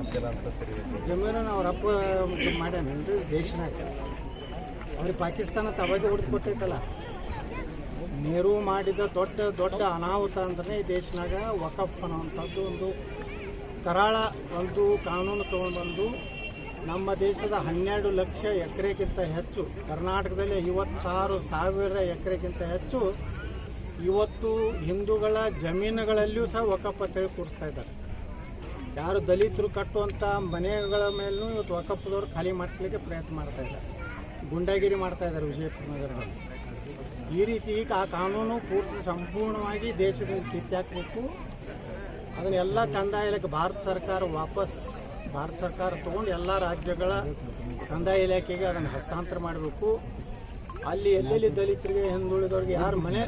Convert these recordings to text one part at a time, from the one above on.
ಮಾಡ್ತೀರಾ ಅಂತ ತಿಳಿಯುತ್ತೆ. ಜಮೀನನ್ನು ಅವ್ರ ಅಪ್ಪ ಮಾಡ್ಯಾನೇನ್ರಿ ದೇಶನಾಗ. ಅವ್ರಿಗೆ ಪಾಕಿಸ್ತಾನ ತವಾಗಿ ಹೊಡೆದು ಕೊಟ್ಟೈತಲ್ಲ. ನೆಹರು ಮಾಡಿದ ದೊಡ್ಡ ದೊಡ್ಡ ಅನಾಹುತ ಅಂದ್ರೆ ಈ ದೇಶನಾಗ ವಕಫ್ ಅನ್ನುವಂಥದ್ದು ಒಂದು ಕರಾಳ ಒಂದು ಕಾನೂನು ತಗೊಂಡ್ಬಂದು ನಮ್ಮ ದೇಶದ 12 ಲಕ್ಷ ಎಕರೆಗಿಂತ ಹೆಚ್ಚು, ಕರ್ನಾಟಕದಲ್ಲಿ 56,000 ಎಕರೆಗಿಂತ ಹೆಚ್ಚು ಇವತ್ತು ಹಿಂದೂಗಳ ಜಮೀನುಗಳಲ್ಲಿಯೂ ಸಹ ವಕಫ್ ಅಂತೇಳಿ ಕೂರಿಸ್ತಾ ಇದ್ದಾರೆ. ಯಾರು ದಲಿತರು ಕಟ್ಟುವಂಥ ಮನೆಗಳ ಮೇಲೂ ಇವತ್ತು ವಕಫ್ದವ್ರು ಖಾಲಿ ಮಾಡಿಸ್ಲಿಕ್ಕೆ ಪ್ರಯತ್ನ ಮಾಡ್ತಾ ಇದ್ದಾರೆ, ಗುಂಡಾಗಿರಿ ಮಾಡ್ತಾ ಇದ್ದಾರೆ ವಿಜಯಪುರ ನಗರದಲ್ಲಿ. ಈ ರೀತಿ ಈಗ ಆ ಕಾನೂನು ಪೂರ್ತಿ ಸಂಪೂರ್ಣವಾಗಿ ದೇಶದಿಂದ ಕಿತ್ತಾಕಬೇಕು. ಅದನ್ನೆಲ್ಲ ಕಂದಾಯ ಇಲಾಖೆ ಭಾರತ ಸರ್ಕಾರ ತಗೊಂಡು ಎಲ್ಲ ರಾಜ್ಯಗಳ ಕಂದಾಯ ಇಲಾಖೆಗೆ ಅದನ್ನು ಹಸ್ತಾಂತರ ಮಾಡಬೇಕು. ಅಲ್ಲಿ ಎಲ್ಲೆಲ್ಲಿ ದಲಿತರಿಗೆ ಹಿಂದುಳಿದವ್ರಿಗೆ ಯಾರು ಮನೆ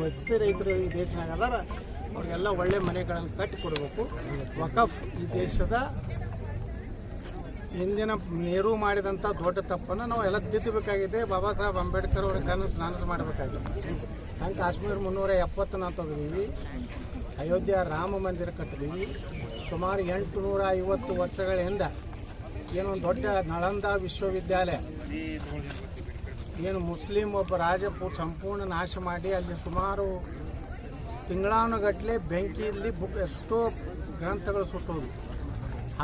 ವಸತಿ ರೈತರು ಈ ದೇಶನಾಗ ಅದಾರ ಅವ್ರಿಗೆಲ್ಲ ಒಳ್ಳೆ ಮನೆಗಳನ್ನು ಕಟ್ಟಿಕೊಡ್ಬೇಕು. ವಕಫ್ ಈ ದೇಶದ ಹಿಂದಿನ ನೆಹರು ಮಾಡಿದಂಥ ದೊಡ್ಡ ತಪ್ಪನ್ನು ನಾವು ಎಲ್ಲ ತಿದ್ದಬೇಕಾಗಿದೆ. ಬಾಬಾ ಸಾಹೇಬ್ ಅಂಬೇಡ್ಕರ್ ಅವ್ರ ನನಸು ಮಾಡಬೇಕಾಗಿದೆ. ಹಂಗೆ ಕಾಶ್ಮೀರ 370 ನಾವು ತೆಗೆದೀವಿ, ಅಯೋಧ್ಯ ರಾಮ ಮಂದಿರ ಕಟ್ಟಿದೀವಿ. ಸುಮಾರು 850 ವರ್ಷಗಳ ಹಿಂದೆ ಏನೊಂದು ದೊಡ್ಡ ನಳಂದ ವಿಶ್ವವಿದ್ಯಾಲಯ ಏನು ಮುಸ್ಲಿಂ ಒಬ್ಬ ರಾಜ ಸಂಪೂರ್ಣ ನಾಶ ಮಾಡಿ ಅಲ್ಲಿ ಸುಮಾರು ತಿಂಗಳಾನುಗಟ್ಟಲೆ ಬೆಂಕಿಯಲ್ಲಿ ಎಷ್ಟೋ ಗ್ರಂಥಗಳು ಸುಟ್ಟೋದು.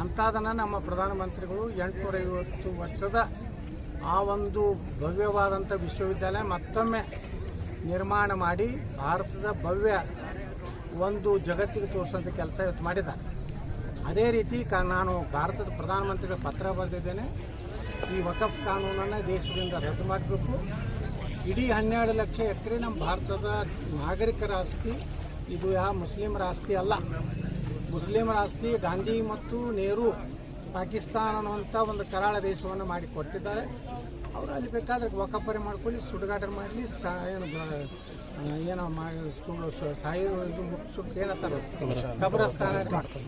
ಅಂಥದನ್ನು ನಮ್ಮ ಪ್ರಧಾನಮಂತ್ರಿಗಳು 850 ವರ್ಷದ ಆ ಒಂದು ಭವ್ಯವಾದಂಥ ವಿಶ್ವವಿದ್ಯಾಲಯ ಮತ್ತೊಮ್ಮೆ ನಿರ್ಮಾಣ ಮಾಡಿ ಭಾರತದ ಭವ್ಯ ಒಂದು ಜಗತ್ತಿಗೆ ತೋರಿಸೋಂಥ ಕೆಲಸ ಇವತ್ತು ಮಾಡಿದ್ದಾರೆ. ಅದೇ ರೀತಿ ನಾನು ಭಾರತದ ಪ್ರಧಾನಮಂತ್ರಿಗಳ ಪತ್ರ ಬರೆದಿದ್ದೇನೆ. ಈ ವಕಫ್ ಕಾನೂನನ್ನು ದೇಶದಿಂದ ರದ್ದು ಮಾಡಬೇಕು. ಇಡೀ 12 ಲಕ್ಷ ಎಕರೆ ನಮ್ಮ ಭಾರತದ ನಾಗರಿಕರ ಆಸ್ತಿ, ಇದು ಯಾವ ಮುಸ್ಲಿಮರ ಆಸ್ತಿ ಅಲ್ಲ. ಮುಸ್ಲಿಮರ ಆಸ್ತಿ ಗಾಂಧಿ ಮತ್ತು ನೆಹರು ಪಾಕಿಸ್ತಾನ ಅನ್ನುವಂಥ ಒಂದು ಕರಾಳ ದೇಶವನ್ನು ಮಾಡಿ ಕೊಟ್ಟಿದ್ದಾರೆ. ಅವರು ಅಲ್ಲಿ ಬೇಕಾದ್ರೆ ವಕಫರೆ ಮಾಡ್ಕೊಳ್ಳಿ, ಸುಡುಗಾಟ ಮಾಡಲಿ, ಏನೋ ಸಾಯಿ ಸುಟ್ಟು ಏನಂತಾರೆ ಕಬ್ರಸ್ಥಾನ ಮಾಡ್ತಾರೆ.